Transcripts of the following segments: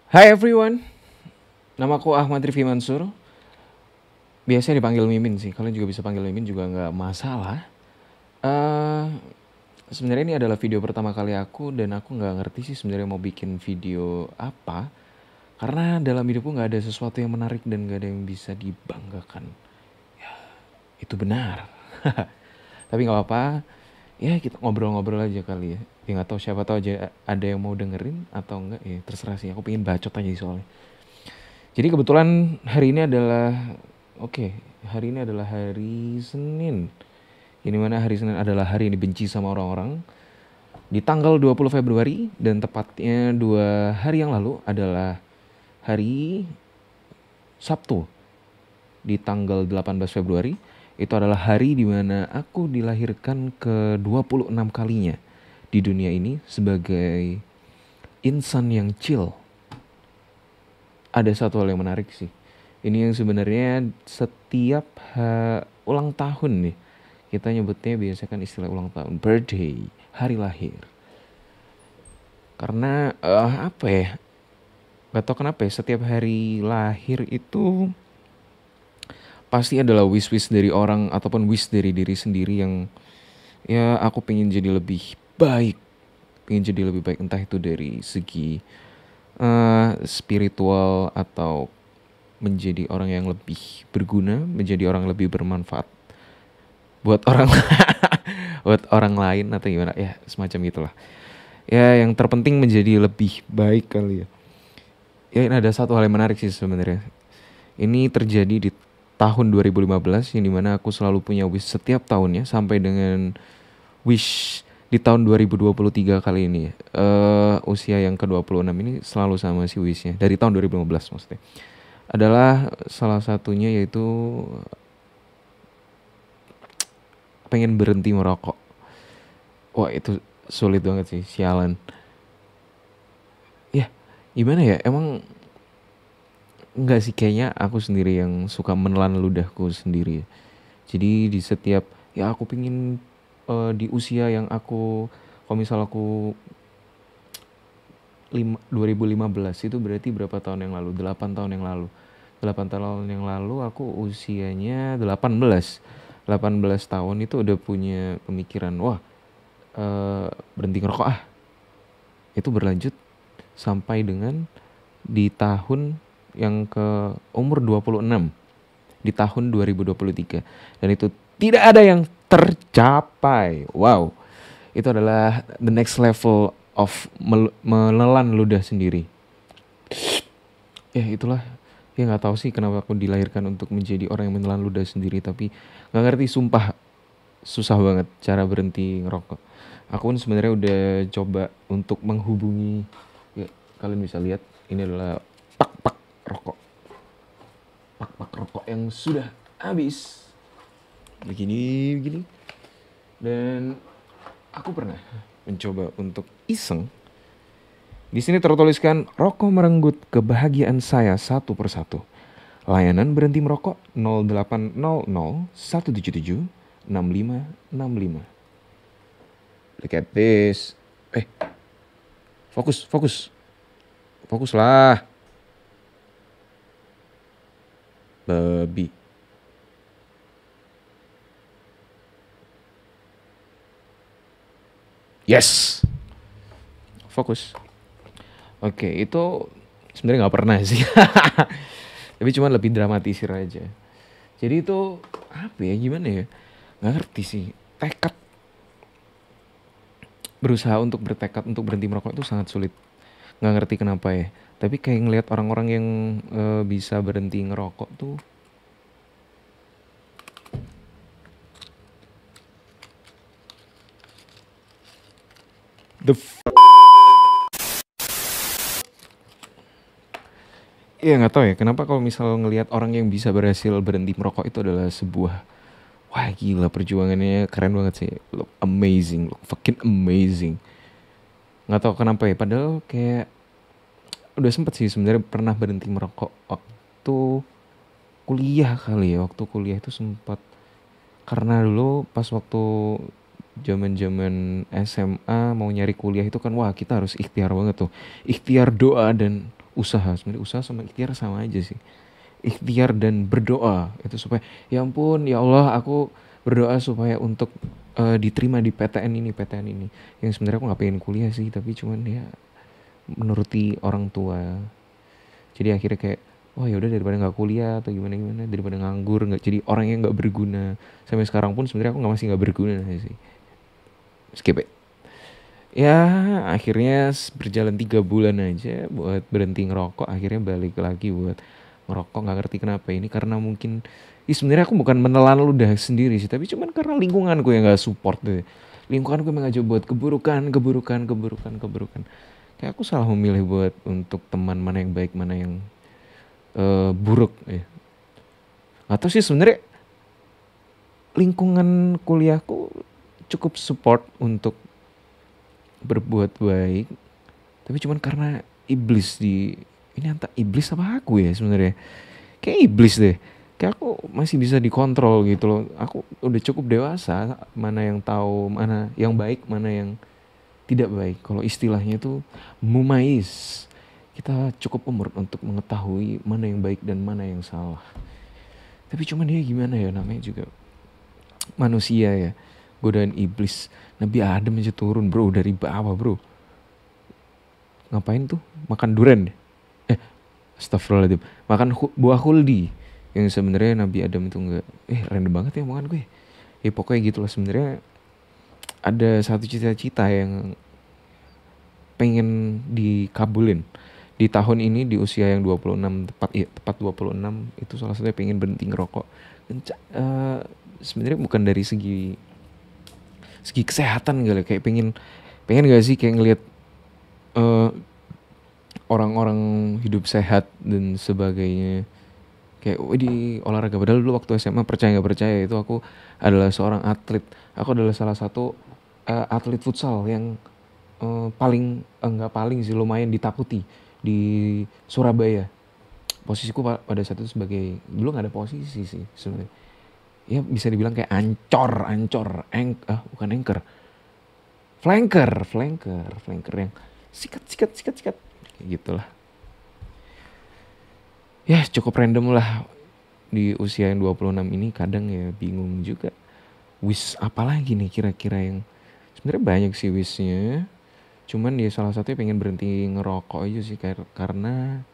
Hi everyone, namaku Ahmad Rifi Mansur. Biasanya dipanggil Mimin sih, kalian juga bisa panggil Mimin juga nggak masalah. Eh, Sebenarnya ini adalah video pertama kali aku dan aku nggak ngerti sih sebenarnya mau bikin video apa. Karena dalam hidupku nggak ada sesuatu yang menarik dan nggak ada yang bisa dibanggakan. Itu benar. Tapi nggak apa-apa. Ya kita ngobrol-ngobrol aja kali ya. Ya nggak tahu siapa tahu aja ada yang mau dengerin atau enggak ya terserah sih. Aku pengen bacot aja soalnya. Jadi kebetulan hari ini adalah oke, hari ini adalah hari Senin. Ini mana hari Senin adalah hari yang dibenci sama orang-orang. Di tanggal 20 Februari dan tepatnya 2 hari yang lalu adalah hari Sabtu di tanggal 18 Februari. Itu adalah hari di mana aku dilahirkan ke 26 kalinya di dunia ini sebagai insan yang chill. Ada satu hal yang menarik sih. Ini yang sebenarnya setiap ulang tahun nih. Kita nyebutnya biasa kan istilah ulang tahun, birthday, hari lahir. Karena apa ya? Gak tau kenapa ya, setiap hari lahir itu pasti adalah wish-wish dari orang ataupun wish dari diri sendiri yang ya aku pengen jadi lebih baik. Pengen jadi lebih baik entah itu dari segi spiritual atau menjadi orang yang lebih berguna, menjadi orang yang lebih bermanfaat buat orang buat orang lain atau gimana ya semacam itulah. Ya yang terpenting menjadi lebih baik kali ya. Ya ini ada satu hal yang menarik sih sebenarnya. Ini terjadi di tahun 2015 yang dimana aku selalu punya wish setiap tahunnya sampai dengan wish di tahun 2023 kali ini ya. Usia yang ke-26 ini selalu sama si wishnya dari tahun 2015 maksudnya. Adalah salah satunya yaitu pengen berhenti merokok. Wah itu sulit banget sih, sialan. Ya, gimana ya? Emang enggak sih kayaknya aku sendiri yang suka menelan ludahku sendiri ya. Jadi di setiap ya aku pingin di usia yang aku kalau misal aku 2015 itu berarti berapa tahun yang lalu? 8 tahun yang lalu. 8 tahun yang lalu aku usianya 18. 18 tahun itu udah punya pemikiran, wah berhenti ngerokok ah. Itu berlanjut sampai dengan di tahun yang ke umur 26 di tahun 2023 dan itu tidak ada yang tercapai. Wow, itu adalah the next level of menelan ludah sendiri. Ya itulah, ya nggak tahu sih kenapa aku dilahirkan untuk menjadi orang yang menelan ludah sendiri, tapi nggak ngerti sumpah susah banget cara berhenti ngerokok. Aku pun sebenarnya udah coba untuk menghubungi, ya, kalian bisa lihat ini adalah pak-pak rokok, pak-pak rokok yang sudah habis begini, dan aku pernah mencoba untuk iseng. Di sini tertuliskan rokok merenggut kebahagiaan saya satu persatu. Layanan berhenti merokok 0800 177 6565. Look at this. Fokus, fokus. Fokuslah. Babi. Yes. Fokus. Oke, itu sebenarnya nggak pernah sih. Tapi cuma lebih dramatisir aja. Jadi itu apa ya, gimana ya? Nggak ngerti sih. Tekad, berusaha untuk bertekad untuk berhenti merokok itu sangat sulit. Nggak ngerti kenapa ya. Tapi kayak ngelihat orang-orang yang bisa berhenti ngerokok tuh, the iya nggak tahu ya kenapa kalau misal ngelihat orang yang bisa berhasil berhenti merokok itu adalah sebuah, wah gila perjuangannya keren banget sih, look amazing, look fucking amazing. Nggak tahu kenapa ya, padahal kayak udah sempet sih sebenarnya pernah berhenti merokok waktu kuliah kali ya. Waktu kuliah itu sempat, karena dulu pas waktu zaman-zaman SMA mau nyari kuliah itu kan wah kita harus ikhtiar banget tuh, ikhtiar doa dan usaha. Sebenarnya usaha sama ikhtiar sama aja sih. Ikhtiar dan berdoa itu supaya ya ampun ya Allah aku berdoa supaya untuk diterima di PTN ini yang sebenarnya aku nggak pengen kuliah sih tapi cuman ya menuruti orang tua. Jadi akhirnya kayak wah ya udah daripada nggak kuliah atau gimana gimana daripada nganggur nggak jadi orang yang nggak berguna. Sampai sekarang pun sebenarnya aku nggak masih nggak berguna sih. Skip it. Ya akhirnya berjalan 3 bulan aja buat berhenti ngerokok, akhirnya balik lagi buat ngerokok. Nggak ngerti kenapa ini, karena mungkin sebenarnya aku bukan menelan ludah sendiri sih, tapi cuman karena lingkunganku yang nggak support deh. Lingkunganku mengajak buat keburukan. Kayak aku salah memilih buat untuk teman mana yang baik mana yang buruk ya. Atau sih sebenarnya lingkungan kuliahku cukup support untuk berbuat baik, tapi cuman karena iblis di ini, entah iblis apa aku ya sebenarnya, kayak iblis deh. Kayak aku masih bisa dikontrol gitu loh, aku udah cukup dewasa mana yang tahu mana yang baik mana yang tidak baik. Kalau istilahnya itu mumais, kita cukup umur untuk mengetahui mana yang baik dan mana yang salah. Tapi cuman dia gimana ya, namanya juga manusia ya, godaan iblis. Nabi Adam aja turun bro dari bawah bro, ngapain tuh makan durian astagfirullahaladzim, makan buah huldi yang sebenarnya Nabi Adam itu enggak. Random banget ya makan gue ya, pokoknya gitulah. Sebenarnya ada satu cita-cita yang pengen dikabulin di tahun ini di usia yang 26 tepat 26 itu, salah satunya pengen berhenti ngerokok. Sebenarnya bukan dari segi kesehatan kali, kayak pengen gak sih kayak ngelihat orang-orang hidup sehat dan sebagainya, kayak di olahraga. Padahal dulu waktu SMA, percaya nggak percaya, itu aku adalah seorang atlet. Aku adalah salah satu atlet futsal yang paling nggak paling sih, lumayan ditakuti di Surabaya. Posisiku pada saat itu sebagai, dulu nggak ada posisi sih sebenarnya, ya bisa dibilang kayak bukan anchor, flanker yang sikat kayak gitulah. Ya cukup random lah di usia yang 26 ini. Kadang ya bingung juga wish apa lagi nih kira-kira, yang sebenarnya banyak sih wishnya, cuman ya salah satunya pengen berhenti ngerokok aja sih, karena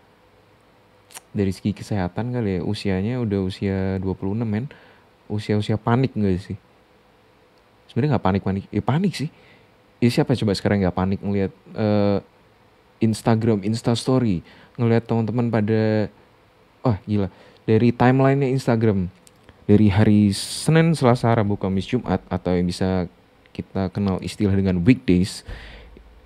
dari segi kesehatan kali ya, usianya udah usia 26 men. Usia panik gak sih? Sebenarnya gak panik ya, panik sih ya. Siapa coba sekarang gak panik ngelihat Instagram, Instastory, ngelihat teman-teman pada wah gila, dari timeline-nya Instagram dari hari Senin, Selasa, Rabu, Kamis, Jumat, atau yang bisa kita kenal istilah dengan weekdays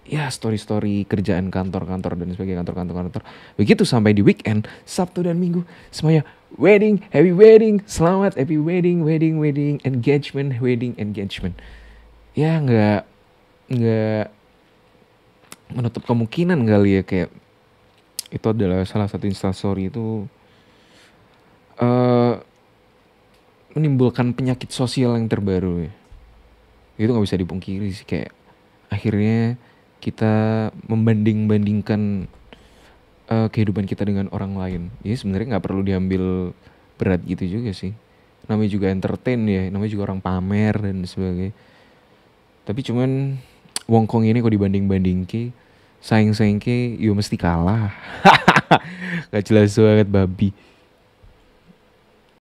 ya, story kerjaan kantor dan sebagainya, kantor. Begitu sampai di weekend, Sabtu dan Minggu, semuanya happy wedding, selamat happy wedding, engagement. Ya nggak menutup kemungkinan kali ya, kayak itu adalah salah satu instastory itu menimbulkan penyakit sosial yang terbaru ya. Itu nggak bisa dipungkiri sih, kayak akhirnya kita membandingkan kehidupan kita dengan orang lain. Ya sebenarnya nggak perlu diambil berat gitu juga sih. Namanya juga entertain ya, namanya juga orang pamer dan sebagainya. Tapi cuman wongkong ini kok dibanding ke, saing ke, yo mesti kalah. Gak jelas banget babi.